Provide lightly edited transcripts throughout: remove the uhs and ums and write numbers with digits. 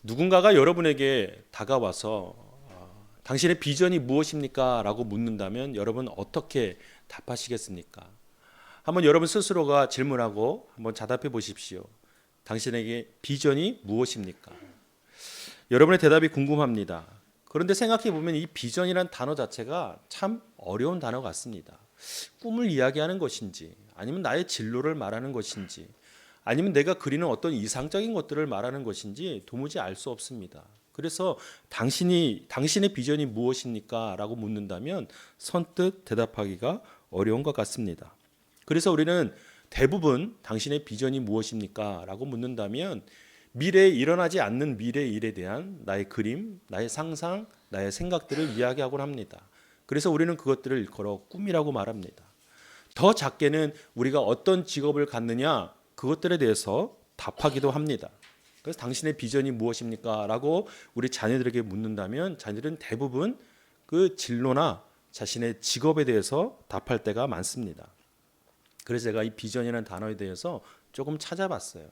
누군가가 여러분에게 다가와서 당신의 비전이 무엇입니까? 라고 묻는다면 여러분 어떻게 답하시겠습니까? 한번 여러분 스스로가 질문하고 한번 자답해 보십시오. 당신에게 비전이 무엇입니까? 여러분의 대답이 궁금합니다. 그런데 생각해 보면 이 비전이란 단어 자체가 참 어려운 단어 같습니다. 꿈을 이야기하는 것인지, 아니면 나의 진로를 말하는 것인지, 아니면 내가 그리는 어떤 이상적인 것들을 말하는 것인지 도무지 알 수 없습니다. 그래서 당신의 비전이 무엇입니까? 라고 묻는다면 선뜻 대답하기가 어려운 것 같습니다. 그래서 우리는 대부분 당신의 비전이 무엇입니까? 라고 묻는다면 미래에 일어나지 않는 미래의 일에 대한 나의 그림, 나의 상상, 나의 생각들을 이야기하곤 합니다. 그래서 우리는 그것들을 일컬어 꿈이라고 말합니다. 더 작게는 우리가 어떤 직업을 갖느냐 그것들에 대해서 답하기도 합니다. 그래서 당신의 비전이 무엇입니까? 라고 우리 자녀들에게 묻는다면 자녀들은 대부분 그 진로나 자신의 직업에 대해서 답할 때가 많습니다. 그래서 제가 이 비전이라는 단어에 대해서 조금 찾아봤어요.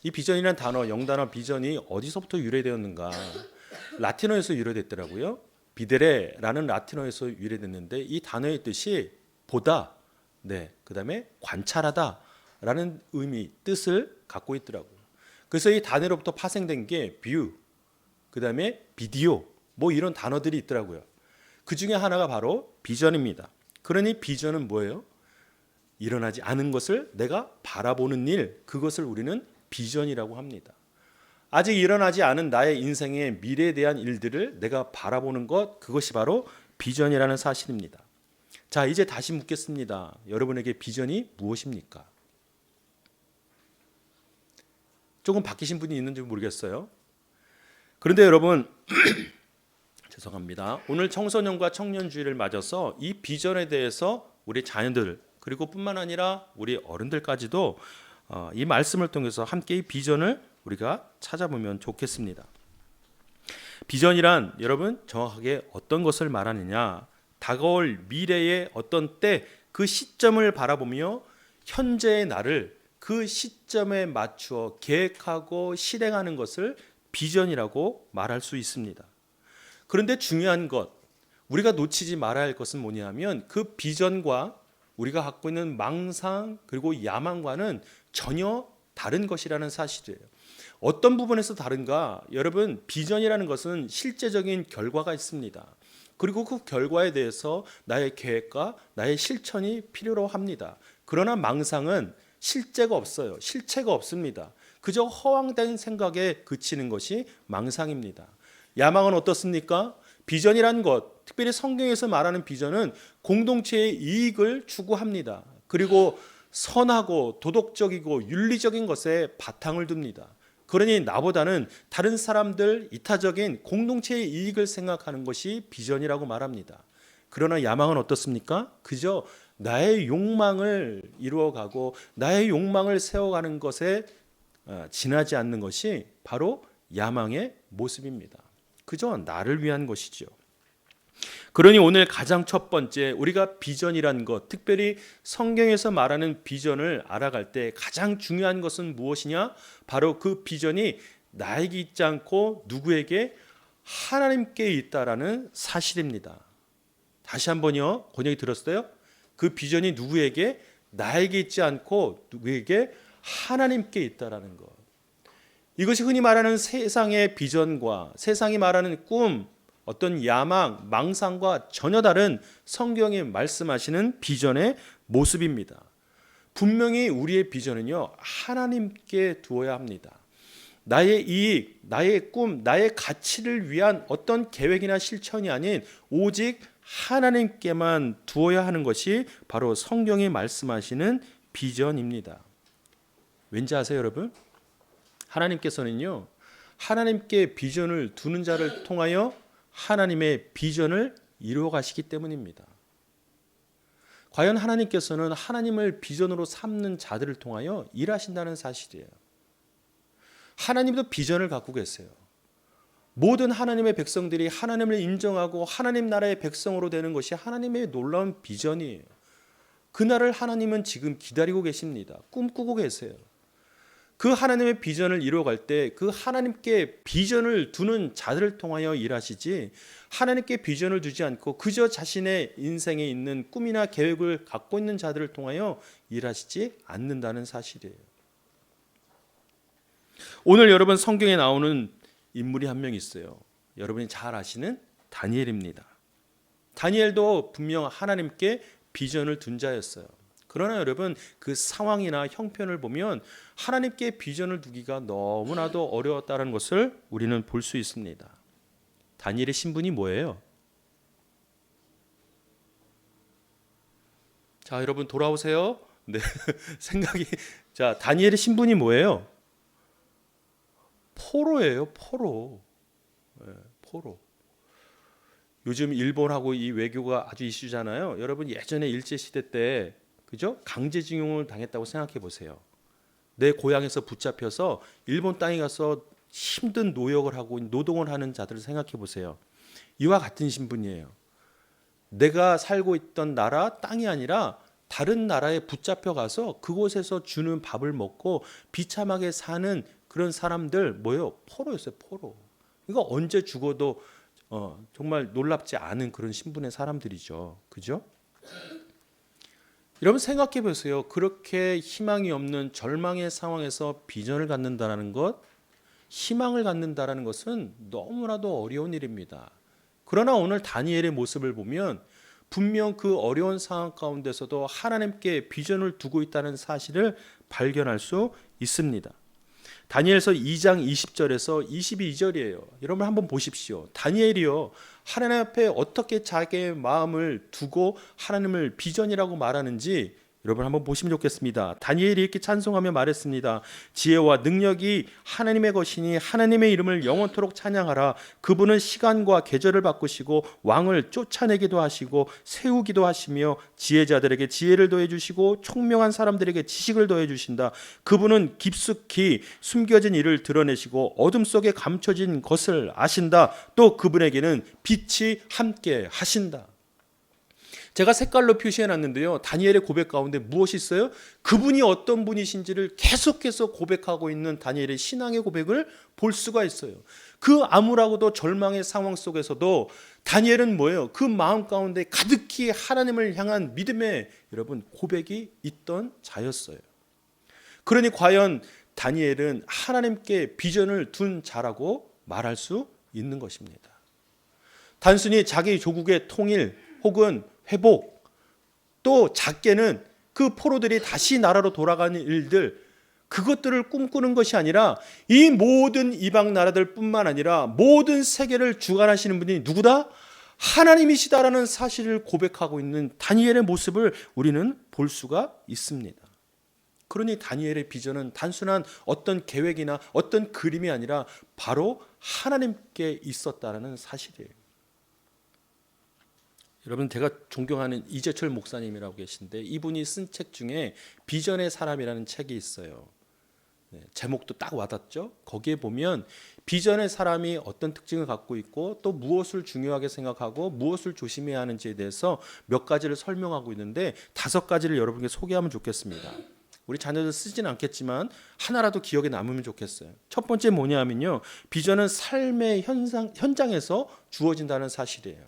이 비전이라는 단어, 영단어 비전이 어디서부터 유래되었는가? 라틴어에서 유래됐더라고요. 비데레라는 라틴어에서 유래됐는데 이 단어의 뜻이 보다, 그다음에 관찰하다라는 뜻을 갖고 있더라고요. 그래서 이 단어로부터 파생된 게 뷰, 그다음에 비디오, 뭐 이런 단어들이 있더라고요. 그 중에 하나가 바로 비전입니다. 그러니 비전은 뭐예요? 일어나지 않은 것을 내가 바라보는 일, 그것을 우리는 비전이라고 합니다. 아직 일어나지 않은 나의 인생의 미래에 대한 일들을 내가 바라보는 것, 그것이 바로 비전이라는 사실입니다. 자, 이제 다시 묻겠습니다. 여러분에게 비전이 무엇입니까? 조금 바뀌신 분이 있는지 모르겠어요. 그런데 여러분, 죄송합니다. 오늘 청소년과 청년주의를 맞아서 이 비전에 대해서 우리 자녀들, 그리고 뿐만 아니라 우리 어른들까지도 이 말씀을 통해서 함께 이 비전을 우리가 찾아보면 좋겠습니다. 비전이란 여러분 정확하게 어떤 것을 말하느냐, 다가올 미래의 어떤 때 그 시점을 바라보며 현재의 나를 그 시점에 맞추어 계획하고 실행하는 것을 비전이라고 말할 수 있습니다. 그런데 중요한 것, 우리가 놓치지 말아야 할 것은 뭐냐면 그 비전과 우리가 갖고 있는 망상 그리고 야망과는 전혀 다른 것이라는 사실이에요. 어떤 부분에서 다른가? 여러분, 비전이라는 것은 실제적인 결과가 있습니다. 그리고 그 결과에 대해서 나의 계획과 나의 실천이 필요로 합니다. 그러나 망상은 실제가 없어요. 실체가 없습니다. 그저 허황된 생각에 그치는 것이 망상입니다. 야망은 어떻습니까? 비전이란 것, 특별히 성경에서 말하는 비전은 공동체의 이익을 추구합니다. 그리고 선하고 도덕적이고 윤리적인 것에 바탕을 둡니다. 그러니 나보다는 다른 사람들 이타적인 공동체의 이익을 생각하는 것이 비전이라고 말합니다. 그러나 야망은 어떻습니까? 그저 나의 욕망을 이루어가고 나의 욕망을 세워가는 것에 지나지 않는 것이 바로 야망의 모습입니다. 그저 나를 위한 것이죠. 그러니 오늘 가장 첫 번째 우리가 비전이란 것, 특별히 성경에서 말하는 비전을 알아갈 때 가장 중요한 것은 무엇이냐? 바로 그 비전이 나에게 있지 않고 누구에게? 하나님께 있다라는 사실입니다. 다시 한번요. 권역이 들었어요? 그 비전이 누구에게? 나에게 있지 않고 누구에게? 하나님께 있다라는 것. 이것이 흔히 말하는 세상의 비전과 세상이 말하는 꿈, 어떤 야망, 망상과 전혀 다른 성경이 말씀하시는 비전의 모습입니다. 분명히 우리의 비전은요, 하나님께 두어야 합니다. 나의 이익, 나의 꿈, 나의 가치를 위한 어떤 계획이나 실천이 아닌 오직 하나님께만 두어야 하는 것이 바로 성경이 말씀하시는 비전입니다. 왠지 아세요, 여러분? 하나님께서는요, 하나님께 비전을 두는 자를 통하여 하나님의 비전을 이루어 가시기 때문입니다. 과연 하나님께서는 하나님을 비전으로 삼는 자들을 통하여 일하신다는 사실이에요. 하나님도 비전을 갖고 계세요. 모든 하나님의 백성들이 하나님을 인정하고 하나님 나라의 백성으로 되는 것이 하나님의 놀라운 비전이에요. 그날을 하나님은 지금 기다리고 계십니다. 꿈꾸고 계세요. 그 하나님의 비전을 이루어갈 때 그 하나님께 비전을 두는 자들을 통하여 일하시지, 하나님께 비전을 두지 않고 그저 자신의 인생에 있는 꿈이나 계획을 갖고 있는 자들을 통하여 일하시지 않는다는 사실이에요. 오늘 여러분 성경에 나오는 인물이 한 명 있어요. 여러분이 잘 아시는 다니엘입니다. 다니엘도 분명 하나님께 비전을 둔 자였어요. 그러나 여러분, 그 상황이나 형편을 보면 하나님께 비전을 두기가 너무나도 어려웠다는 것을 우리는 볼 수 있습니다. 다니엘의 신분이 뭐예요? 자, 여러분 돌아오세요. 네, 생각이. 자, 다니엘의 신분이 뭐예요? 포로예요, 포로. 네, 포로. 요즘 일본하고 이 외교가 아주 이슈잖아요. 여러분 예전에 일제 시대 때, 그죠? 강제징용을 당했다고 생각해 보세요. 내 고향에서 붙잡혀서 일본 땅에 가서 힘든 노역을 하고 노동을 하는 자들을 생각해 보세요. 이와 같은 신분이에요. 내가 살고 있던 나라 땅이 아니라 다른 나라에 붙잡혀 가서 그곳에서 주는 밥을 먹고 비참하게 사는 그런 사람들, 뭐예요? 포로였어요, 포로. 이거 언제 죽어도 정말 놀랍지 않은 그런 신분의 사람들이죠. 그죠? 여러분 생각해 보세요. 그렇게 희망이 없는 절망의 상황에서 비전을 갖는다는 것, 희망을 갖는다는 것은 너무나도 어려운 일입니다. 그러나 오늘 다니엘의 모습을 보면 분명 그 어려운 상황 가운데서도 하나님께 비전을 두고 있다는 사실을 발견할 수 있습니다. 다니엘서 2장 20절에서 22절이에요. 여러분 한번 보십시오. 다니엘이요, 하나님 앞에 어떻게 자기의 마음을 두고 하나님을 비전이라고 말하는지 여러분 한번 보시면 좋겠습니다. 다니엘이 이렇게 찬송하며 말했습니다. 지혜와 능력이 하나님의 것이니 하나님의 이름을 영원토록 찬양하라. 그분은 시간과 계절을 바꾸시고 왕을 쫓아내기도 하시고 세우기도 하시며 지혜자들에게 지혜를 더해 주시고 총명한 사람들에게 지식을 더해 주신다. 그분은 깊숙이 숨겨진 일을 드러내시고 어둠 속에 감춰진 것을 아신다. 또 그분에게는 빛이 함께 하신다. 제가 색깔로 표시해 놨는데요. 다니엘의 고백 가운데 무엇이 있어요? 그분이 어떤 분이신지를 계속해서 고백하고 있는 다니엘의 신앙의 고백을 볼 수가 있어요. 그 암울하고도 절망의 상황 속에서도 다니엘은 뭐예요? 그 마음 가운데 가득히 하나님을 향한 믿음의 여러분 고백이 있던 자였어요. 그러니 과연 다니엘은 하나님께 비전을 둔 자라고 말할 수 있는 것입니다. 단순히 자기 조국의 통일 혹은 회복, 또 작게는 그 포로들이 다시 나라로 돌아가는 일들, 그것들을 꿈꾸는 것이 아니라 이 모든 이방 나라들 뿐만 아니라 모든 세계를 주관하시는 분이 누구다? 하나님이시다라는 사실을 고백하고 있는 다니엘의 모습을 우리는 볼 수가 있습니다. 그러니 다니엘의 비전은 단순한 어떤 계획이나 어떤 그림이 아니라 바로 하나님께 있었다는 사실이에요. 여러분, 제가 존경하는 이재철 목사님이라고 계신데 이분이 쓴 책 중에 비전의 사람이라는 책이 있어요. 제목도 딱 와닿죠. 거기에 보면 비전의 사람이 어떤 특징을 갖고 있고 또 무엇을 중요하게 생각하고 무엇을 조심해야 하는지에 대해서 몇 가지를 설명하고 있는데 5가지를 여러분께 소개하면 좋겠습니다. 우리 자녀들 쓰지는 않겠지만 하나라도 기억에 남으면 좋겠어요. 첫 번째 뭐냐면요, 비전은 삶의 현장에서 주어진다는 사실이에요.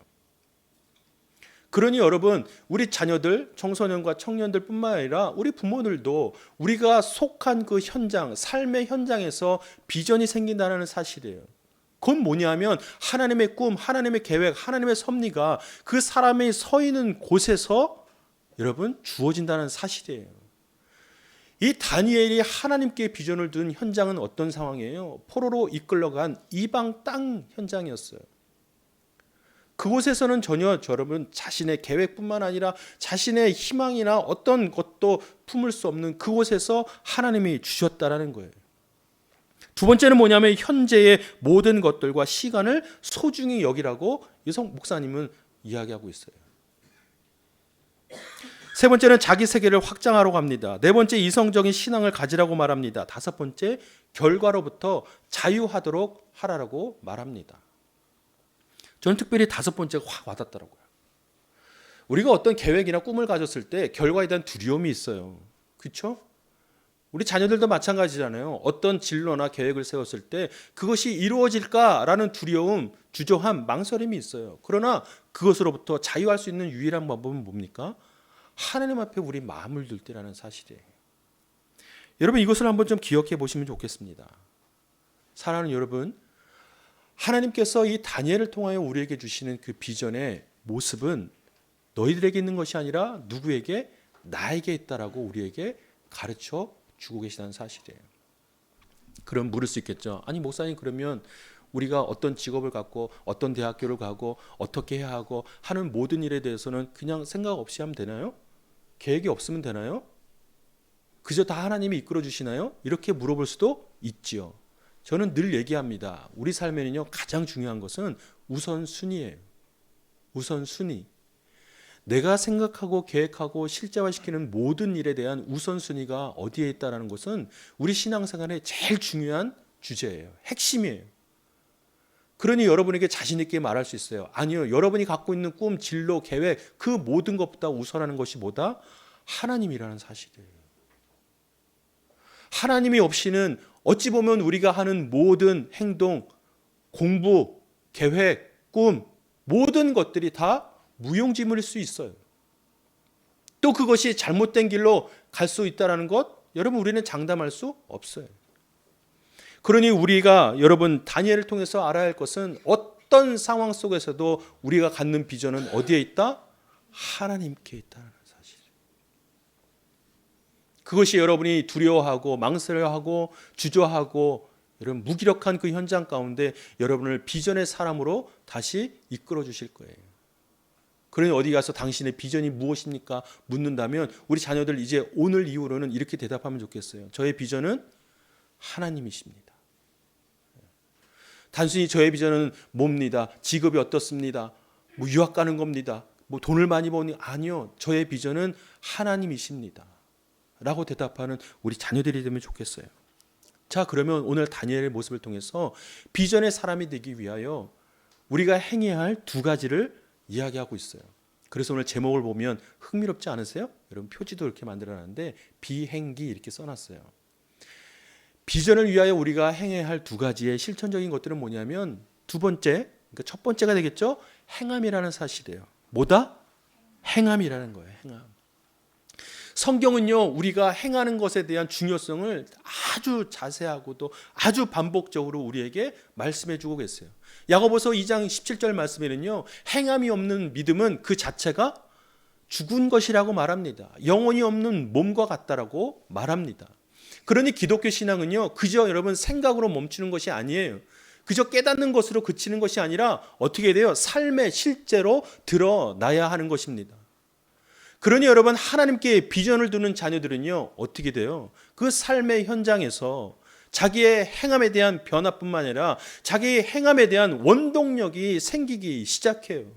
그러니 여러분, 우리 자녀들, 청소년과 청년들 뿐만 아니라 우리 부모들도 우리가 속한 그 현장, 삶의 현장에서 비전이 생긴다는 사실이에요. 그건 뭐냐면 하나님의 꿈, 하나님의 계획, 하나님의 섭리가 그 사람이 서 있는 곳에서 여러분 주어진다는 사실이에요. 이 다니엘이 하나님께 비전을 둔 현장은 어떤 상황이에요? 포로로 이끌려간 이방 땅 현장이었어요. 그곳에서는 전혀 여러분 자신의 계획뿐만 아니라 자신의 희망이나 어떤 것도 품을 수 없는 그곳에서 하나님이 주셨다라는 거예요. 두 번째는 뭐냐면 현재의 모든 것들과 시간을 소중히 여기라고 유성 목사님은 이야기하고 있어요. 세 번째는 자기 세계를 확장하러 갑니다. 네 번째, 이성적인 신앙을 가지라고 말합니다. 다섯 번째, 결과로부터 자유하도록 하라고 말합니다. 저는 특별히 5번째가 확 와닿더라고요. 우리가 어떤 계획이나 꿈을 가졌을 때 결과에 대한 두려움이 있어요. 그렇죠? 우리 자녀들도 마찬가지잖아요. 어떤 진로나 계획을 세웠을 때 그것이 이루어질까라는 두려움, 주저함, 망설임이 있어요. 그러나 그것으로부터 자유할 수 있는 유일한 방법은 뭡니까? 하나님 앞에 우리 마음을 둘 때라는 사실이에요. 여러분, 이것을 한번 좀 기억해 보시면 좋겠습니다. 사랑하는 여러분, 하나님께서 이 다니엘을 통하여 우리에게 주시는 그 비전의 모습은 너희들에게 있는 것이 아니라 누구에게? 나에게 있다라고 우리에게 가르쳐 주고 계시다는 사실이에요. 그럼 물을 수 있겠죠. 아니 목사님, 그러면 우리가 어떤 직업을 갖고 어떤 대학교를 가고 어떻게 해야 하고 하는 모든 일에 대해서는 그냥 생각 없이 하면 되나요? 계획이 없으면 되나요? 그저 다 하나님이 이끌어 주시나요? 이렇게 물어볼 수도 있지요. 저는 늘 얘기합니다. 우리 삶에는요, 가장 중요한 것은 우선순위예요. 우선순위. 내가 생각하고 계획하고 실제화시키는 모든 일에 대한 우선순위가 어디에 있다는 것은 우리 신앙생활의 제일 중요한 주제예요. 핵심이에요. 그러니 여러분에게 자신 있게 말할 수 있어요. 아니요, 여러분이 갖고 있는 꿈, 진로, 계획 그 모든 것보다 우선하는 것이 뭐다? 하나님이라는 사실이에요. 하나님이 없이는 어찌 보면 우리가 하는 모든 행동, 공부, 계획, 꿈 모든 것들이 다 무용지물일 수 있어요. 또 그것이 잘못된 길로 갈 수 있다는 것, 여러분 우리는 장담할 수 없어요. 그러니 우리가 여러분 다니엘을 통해서 알아야 할 것은 어떤 상황 속에서도 우리가 갖는 비전은 어디에 있다? 하나님께 있다는 사실. 그것이 여러분이 두려워하고 망설여하고 주저하고 여러분 무기력한 그 현장 가운데 여러분을 비전의 사람으로 다시 이끌어 주실 거예요. 그러니 어디 가서 당신의 비전이 무엇입니까? 묻는다면 우리 자녀들 이제 오늘 이후로는 이렇게 대답하면 좋겠어요. 저의 비전은 하나님이십니다. 단순히 저의 비전은 뭡니다. 직업이 어떻습니다. 뭐 유학 가는 겁니다. 뭐 돈을 많이 버니 아니요. 저의 비전은 하나님이십니다. 라고 대답하는 우리 자녀들이 되면 좋겠어요. 자, 그러면 오늘 다니엘의 모습을 통해서 비전의 사람이 되기 위하여 우리가 행해야 할 두 가지를 이야기하고 있어요. 그래서 오늘 제목을 보면 흥미롭지 않으세요? 여러분 표지도 이렇게 만들어놨는데 비행기 이렇게 써놨어요. 비전을 위하여 우리가 행해야 할 두 가지의 실천적인 것들은 뭐냐면 두 번째, 그러니까 첫 번째가 되겠죠. 행함이라는 사실이에요. 뭐다? 행함이라는 거예요. 행함. 성경은요, 우리가 행하는 것에 대한 중요성을 아주 자세하고도 아주 반복적으로 우리에게 말씀해 주고 계세요. 야고보서 2장 17절 말씀에는요, 행함이 없는 믿음은 그 자체가 죽은 것이라고 말합니다. 영혼이 없는 몸과 같다라고 말합니다. 그러니 기독교 신앙은요, 그저 여러분 생각으로 멈추는 것이 아니에요. 그저 깨닫는 것으로 그치는 것이 아니라 어떻게 돼요? 삶에 실제로 드러나야 하는 것입니다. 그러니 여러분 하나님께 비전을 두는 자녀들은요, 어떻게 돼요? 그 삶의 현장에서 자기의 행함에 대한 변화뿐만 아니라 자기의 행함에 대한 원동력이 생기기 시작해요.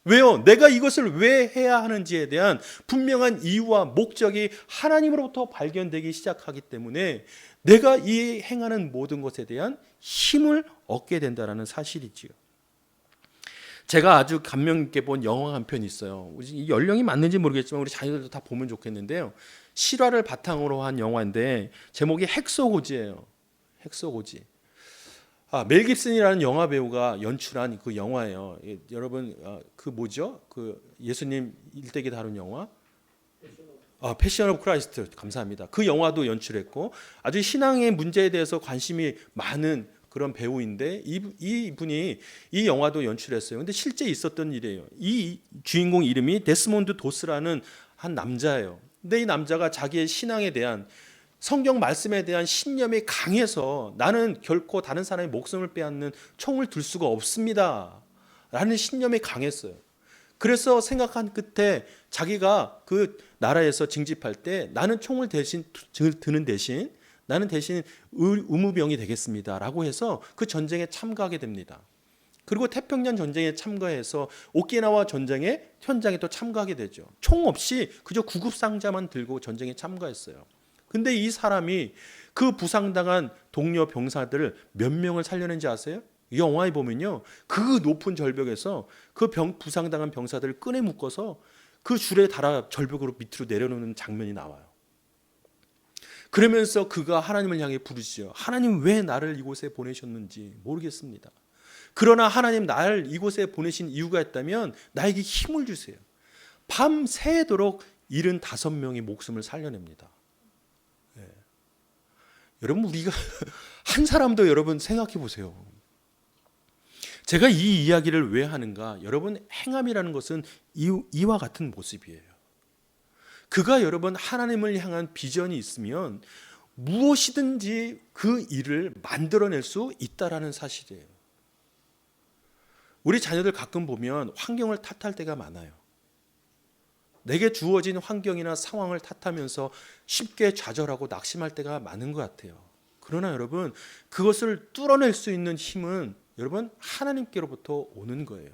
왜요? 내가 이것을 왜 해야 하는지에 대한 분명한 이유와 목적이 하나님으로부터 발견되기 시작하기 때문에 내가 이 행하는 모든 것에 대한 힘을 얻게 된다는 사실이지요. 제가 아주 감명 있게 본 영화 한 편이 있어요. 이 연령이 맞는지 모르겠지만 우리 자녀들도 다 보면 좋겠는데요. 실화를 바탕으로 한 영화인데 제목이 핵소고지예요. 핵소고지. 멜 깁슨이라는 영화 배우가 연출한 그 영화예요. 여러분 그 뭐죠? 그 예수님 일대기 다룬 영화? 패션 오브 크라이스트. 감사합니다. 그 영화도 연출했고 아주 신앙의 문제에 대해서 관심이 많은 그런 배우인데 이분이 이 영화도 연출했어요. 근데 실제 있었던 일이에요. 이 주인공 이름이 데스몬드 도스라는 한 남자예요. 근데 이 남자가 자기의 신앙에 대한 성경 말씀에 대한 신념이 강해서 나는 결코 다른 사람의 목숨을 빼앗는 총을 들 수가 없습니다. 라는 신념이 강했어요. 그래서 생각한 끝에 자기가 그 나라에서 징집할 때 나는 총을 드는 대신 나는 대신 의무병이 되겠습니다. 라고 해서 그 전쟁에 참가하게 됩니다. 그리고 태평양 전쟁에 참가해서 오키나와 전쟁의 현장에 또 참가하게 되죠. 총 없이 그저 구급상자만 들고 전쟁에 참가했어요. 근데 이 사람이 그 부상당한 동료 병사들 몇 명을 살려낸지 아세요? 이 영화에 보면요, 그 높은 절벽에서 그 부상당한 병사들을 끈에 묶어서 그 줄에 달아 절벽으로 밑으로 내려놓는 장면이 나와요. 그러면서 그가 하나님을 향해 부르시죠. 하나님 왜 나를 이곳에 보내셨는지 모르겠습니다. 그러나 하나님 나를 이곳에 보내신 이유가 있다면 나에게 힘을 주세요. 밤새도록 75명의 목숨을 살려냅니다. 네. 여러분 우리가 한 사람도 여러분 생각해 보세요. 제가 이 이야기를 왜 하는가? 여러분 행함이라는 것은 이와 같은 모습이에요. 그가 여러분 하나님을 향한 비전이 있으면 무엇이든지 그 일을 만들어낼 수 있다라는 사실이에요. 우리 자녀들 가끔 보면 환경을 탓할 때가 많아요. 내게 주어진 환경이나 상황을 탓하면서 쉽게 좌절하고 낙심할 때가 많은 것 같아요. 그러나 여러분 그것을 뚫어낼 수 있는 힘은 여러분 하나님께로부터 오는 거예요.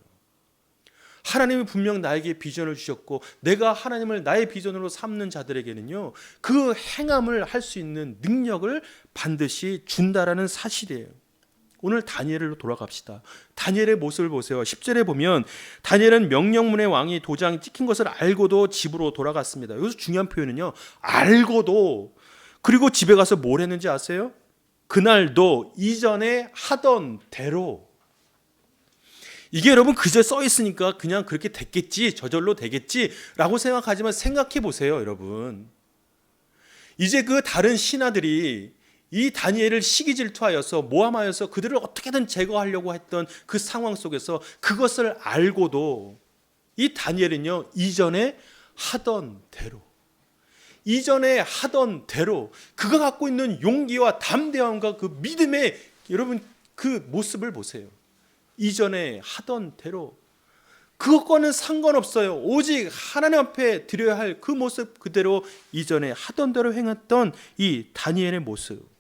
하나님이 분명 나에게 비전을 주셨고 내가 하나님을 나의 비전으로 삼는 자들에게는요 그 행함을 할 수 있는 능력을 반드시 준다라는 사실이에요. 오늘 다니엘로 돌아갑시다. 다니엘의 모습을 보세요. 10절에 보면 다니엘은 명령문의 왕이 도장이 찍힌 것을 알고도 집으로 돌아갔습니다. 여기서 중요한 표현은요 알고도, 그리고 집에 가서 뭘 했는지 아세요? 그날도 이전에 하던 대로. 이게 여러분 그저 써 있으니까 그냥 그렇게 됐겠지, 저절로 되겠지라고 생각하지만 생각해 보세요, 여러분. 이제 그 다른 신하들이 이 다니엘을 시기 질투하여서 모함하여서 그들을 어떻게든 제거하려고 했던 그 상황 속에서 그것을 알고도 이 다니엘은요 이전에 하던 대로, 이전에 하던 대로 그가 갖고 있는 용기와 담대함과 그 믿음의 여러분 그 모습을 보세요. 이전에 하던 대로 그것과는 상관없어요. 오직 하나님 앞에 드려야 할 그 모습 그대로 이전에 하던 대로 행했던 이 다니엘의 모습.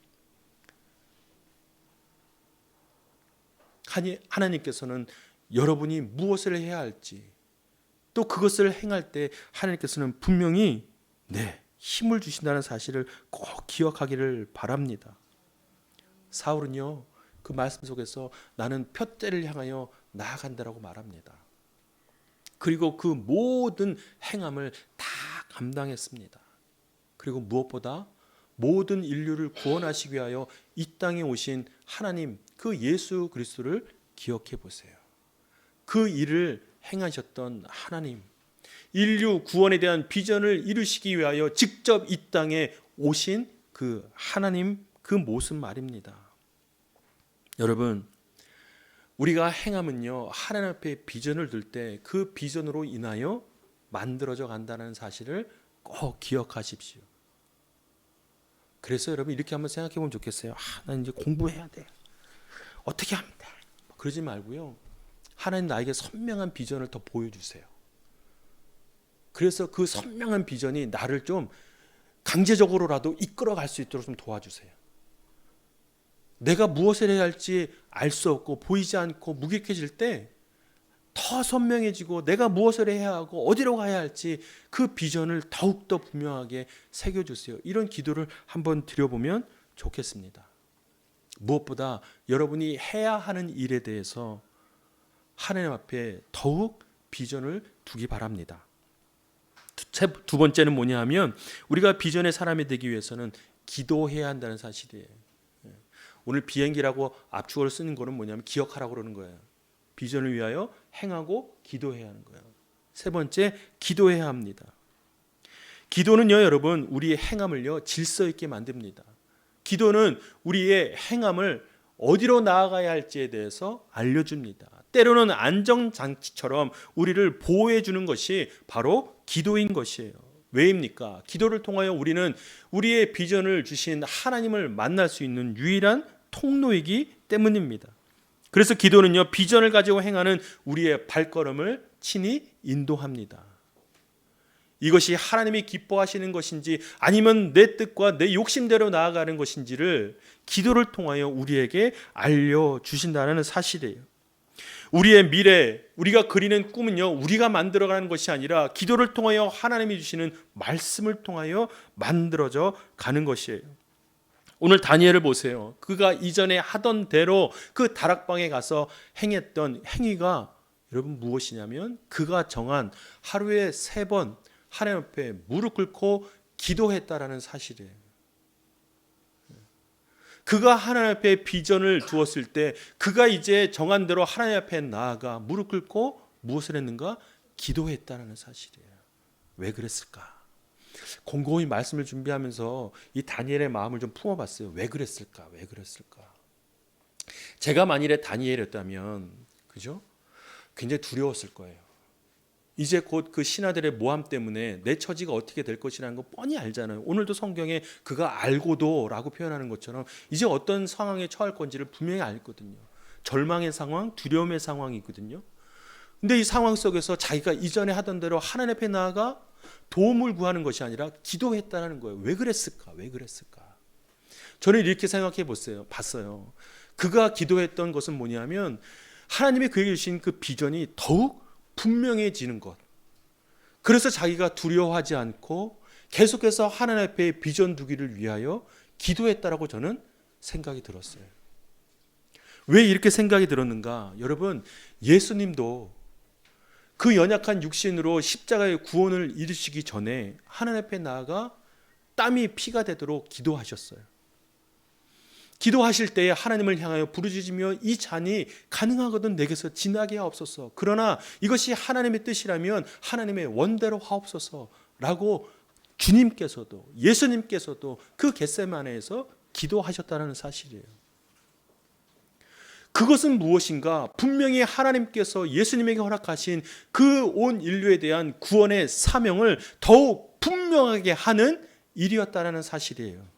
하나님께서는 여러분이 무엇을 해야 할지 또 그것을 행할 때 하나님께서는 분명히 힘을 주신다는 사실을 꼭 기억하기를 바랍니다. 사울은요 그 말씀 속에서 나는 푯대를 향하여 나아간다라고 말합니다. 그리고 그 모든 행함을 다 감당했습니다. 그리고 무엇보다 모든 인류를 구원하시기 위하여 이 땅에 오신 하나님 그 예수 그리스도를 기억해 보세요. 그 일을 행하셨던 하나님, 인류 구원에 대한 비전을 이루시기 위하여 직접 이 땅에 오신 그 하나님 그 모습 말입니다. 여러분 우리가 행함은요 하나님 앞에 비전을 들 때 그 비전으로 인하여 만들어져 간다는 사실을 꼭 기억하십시오. 그래서 여러분 이렇게 한번 생각해 보면 좋겠어요. 난 이제 공부해야 돼, 어떻게 하면 돼, 그러지 말고요 하나님 나에게 선명한 비전을 더 보여주세요. 그래서 그 선명한 비전이 나를 좀 강제적으로라도 이끌어갈 수 있도록 좀 도와주세요. 내가 무엇을 해야 할지 알 수 없고 보이지 않고 무기력해질 때 더 선명해지고 내가 무엇을 해야 하고 어디로 가야 할지 그 비전을 더욱더 분명하게 새겨주세요. 이런 기도를 한번 드려보면 좋겠습니다. 무엇보다 여러분이 해야 하는 일에 대해서 하나님 앞에 더욱 비전을 두기 바랍니다. 두 번째는 뭐냐 하면 우리가 비전의 사람이 되기 위해서는 기도해야 한다는 사실이에요. 오늘 비행기라고 압축어를 쓰는 거는 뭐냐면 기억하라고 그러는 거예요. 비전을 위하여 행하고 기도해야 하는 거예요. 세 번째, 기도해야 합니다. 기도는요 여러분 우리의 행함을요 질서 있게 만듭니다. 기도는 우리의 행함을 어디로 나아가야 할지에 대해서 알려줍니다. 때로는 안전장치처럼 우리를 보호해 주는 것이 바로 기도인 것이에요. 왜입니까? 기도를 통하여 우리는 우리의 비전을 주신 하나님을 만날 수 있는 유일한 통로이기 때문입니다. 그래서 기도는요 비전을 가지고 행하는 우리의 발걸음을 친히 인도합니다. 이것이 하나님이 기뻐하시는 것인지 아니면 내 뜻과 내 욕심대로 나아가는 것인지를 기도를 통하여 우리에게 알려주신다는 사실이에요. 우리의 미래, 우리가 그리는 꿈은요 우리가 만들어가는 것이 아니라 기도를 통하여 하나님이 주시는 말씀을 통하여 만들어져 가는 것이에요. 오늘 다니엘을 보세요. 그가 이전에 하던 대로 그 다락방에 가서 행했던 행위가 여러분 무엇이냐면 그가 정한 하루에 3번 하나님 앞에 무릎 꿇고 기도했다라는 사실이에요. 그가 하나님 앞에 비전을 두었을 때 그가 이제 정한 대로 하나님 앞에 나아가 무릎 꿇고 무엇을 했는가? 기도했다는 사실이에요. 왜 그랬을까? 곰곰이 말씀을 준비하면서 이 다니엘의 마음을 좀 품어봤어요. 왜 그랬을까? 왜 그랬을까? 제가 만일에 다니엘이었다면, 그죠? 굉장히 두려웠을 거예요. 이제 곧 그 신하들의 모함 때문에 내 처지가 어떻게 될 것이라는 거 뻔히 알잖아요. 오늘도 성경에 그가 알고도 라고 표현하는 것처럼 이제 어떤 상황에 처할 건지를 분명히 알거든요. 절망의 상황, 두려움의 상황이거든요. 근데 이 상황 속에서 자기가 이전에 하던 대로 하나님 앞에 나아가 도움을 구하는 것이 아니라 기도했다는 거예요. 왜 그랬을까? 왜 그랬을까? 저는 이렇게 생각해 봤어요. 그가 기도했던 것은 뭐냐면 하나님이 그에게 주신 그 비전이 더욱 분명해지는 것. 그래서 자기가 두려워하지 않고 계속해서 하나님 앞에 비전 두기를 위하여 기도했다라고 저는 생각이 들었어요. 왜 이렇게 생각이 들었는가? 여러분, 예수님도 그 연약한 육신으로 십자가의 구원을 이루시기 전에 하나님 앞에 나아가 땀이 피가 되도록 기도하셨어요. 기도하실 때에 하나님을 향하여 부르짖으며 이 잔이 가능하거든 내게서 지나게 하옵소서. 그러나 이것이 하나님의 뜻이라면 하나님의 원대로 하옵소서라고 주님께서도 예수님께서도 그 겟세마네에서 기도하셨다는 사실이에요. 그것은 무엇인가? 분명히 하나님께서 예수님에게 허락하신 그 온 인류에 대한 구원의 사명을 더욱 분명하게 하는 일이었다는 사실이에요.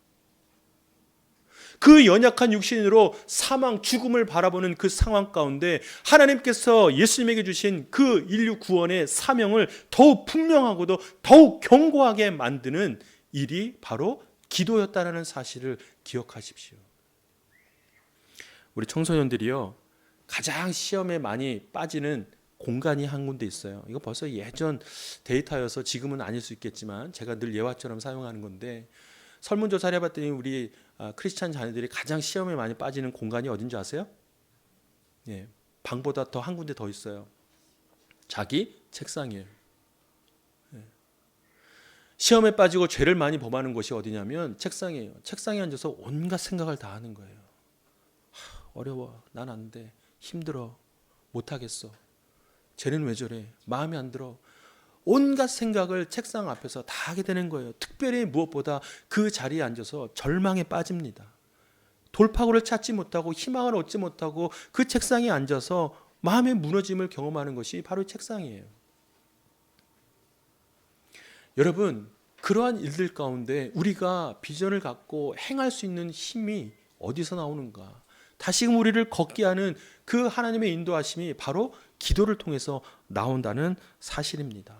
그 연약한 육신으로 사망, 죽음을 바라보는 그 상황 가운데 하나님께서 예수님에게 주신 그 인류 구원의 사명을 더욱 분명하고도 더욱 견고하게 만드는 일이 바로 기도였다는 사실을 기억하십시오. 우리 청소년들이요, 가장 시험에 많이 빠지는 공간이 한 군데 있어요. 이거 벌써 예전 데이터여서 지금은 아닐 수 있겠지만 제가 늘 예화처럼 사용하는 건데, 설문조사를 해봤더니 우리 크리스찬 자녀들이 가장 시험에 많이 빠지는 공간이 어딘지 아세요? 예, 방보다 더 한 군데 더 있어요. 자기 책상이에요. 예. 시험에 빠지고 죄를 많이 범하는 곳이 어디냐면 책상이에요. 책상에 앉아서 온갖 생각을 다 하는 거예요. 어려워, 난 안 돼, 힘들어, 못하겠어, 쟤는 왜 저래, 마음에 안 들어, 온갖 생각을 책상 앞에서 다 하게 되는 거예요. 특별히 무엇보다 그 자리에 앉아서 절망에 빠집니다. 돌파구를 찾지 못하고 희망을 얻지 못하고 그 책상에 앉아서 마음의 무너짐을 경험하는 것이 바로 책상이에요. 여러분, 그러한 일들 가운데 우리가 비전을 갖고 행할 수 있는 힘이 어디서 나오는가? 다시금 우리를 걷게 하는 그 하나님의 인도하심이 바로 기도를 통해서 나온다는 사실입니다.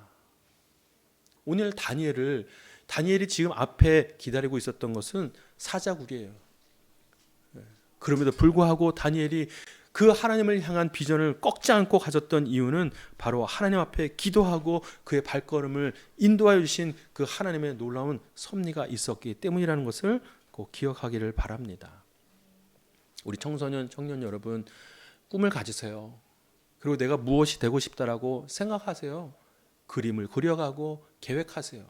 오늘 다니엘이 지금 앞에 기다리고 있었던 것은 사자굴이에요. 그럼에도 불구하고 다니엘이 그 하나님을 향한 비전을 꺾지 않고 가졌던 이유는 바로 하나님 앞에 기도하고 그의 발걸음을 인도하여 주신 그 하나님의 놀라운 섭리가 있었기 때문이라는 것을 꼭 기억하기를 바랍니다. 우리 청소년, 청년 여러분, 꿈을 가지세요. 그리고 내가 무엇이 되고 싶다라고 생각하세요. 그림을 그려가고 계획하세요.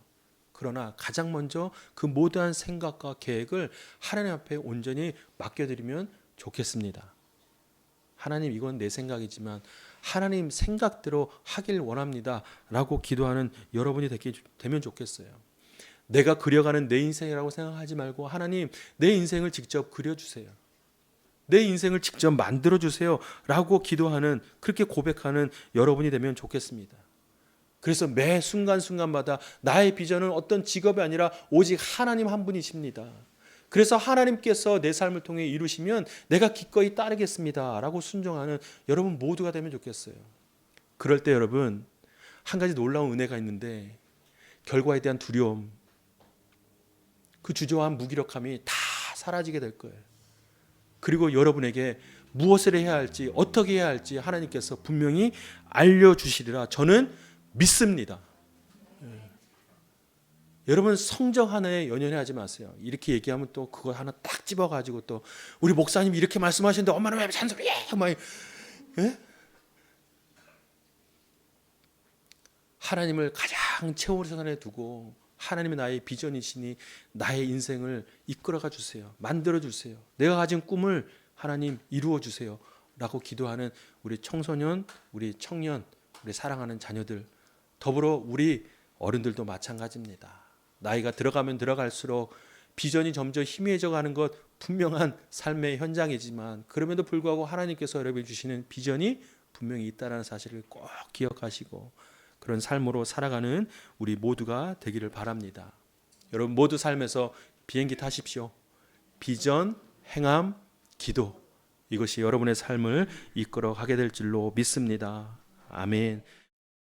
그러나 가장 먼저 그 모든 생각과 계획을 하나님 앞에 온전히 맡겨드리면 좋겠습니다. 하나님, 이건 내 생각이지만 하나님 생각대로 하길 원합니다 라고 기도하는 여러분이 되면 좋겠어요. 내가 그려가는 내 인생이라고 생각하지 말고 하나님, 내 인생을 직접 그려주세요. 내 인생을 직접 만들어주세요 라고 기도하는, 그렇게 고백하는 여러분이 되면 좋겠습니다. 그래서 매 순간순간마다 나의 비전은 어떤 직업이 아니라 오직 하나님 한 분이십니다. 그래서 하나님께서 내 삶을 통해 이루시면 내가 기꺼이 따르겠습니다 라고 순종하는 여러분 모두가 되면 좋겠어요. 그럴 때 여러분, 한 가지 놀라운 은혜가 있는데, 결과에 대한 두려움, 그 주저한 무기력함이 다 사라지게 될 거예요. 그리고 여러분에게 무엇을 해야 할지, 어떻게 해야 할지 하나님께서 분명히 알려주시리라 저는 믿습니다. 여러분, 성적 하나에 연연하지 마세요. 이렇게 얘기하면 또 그거 하나 딱 집어가지고 또 우리 목사님이 이렇게 말씀하시는데 엄마는 왜 잔소리해? 막, 예? 하나님을 가장 최우선에 두고 하나님이 나의 비전이시니 나의 인생을 이끌어가 주세요. 만들어 주세요. 내가 가진 꿈을 하나님 이루어 주세요. 라고 기도하는 우리 청소년, 우리 청년, 우리 사랑하는 자녀들, 더불어 우리 어른들도 마찬가지입니다. 나이가 들어가면 들어갈수록 비전이 점점 희미해져 가는 것 분명한 삶의 현장이지만, 그럼에도 불구하고 하나님께서 여러분이 주시는 비전이 분명히 있다는 사실을 꼭 기억하시고 그런 삶으로 살아가는 우리 모두가 되기를 바랍니다. 여러분 모두 삶에서 비행기 타십시오. 비전, 행함, 기도, 이것이 여러분의 삶을 이끌어 가게 될 줄로 믿습니다. 아멘.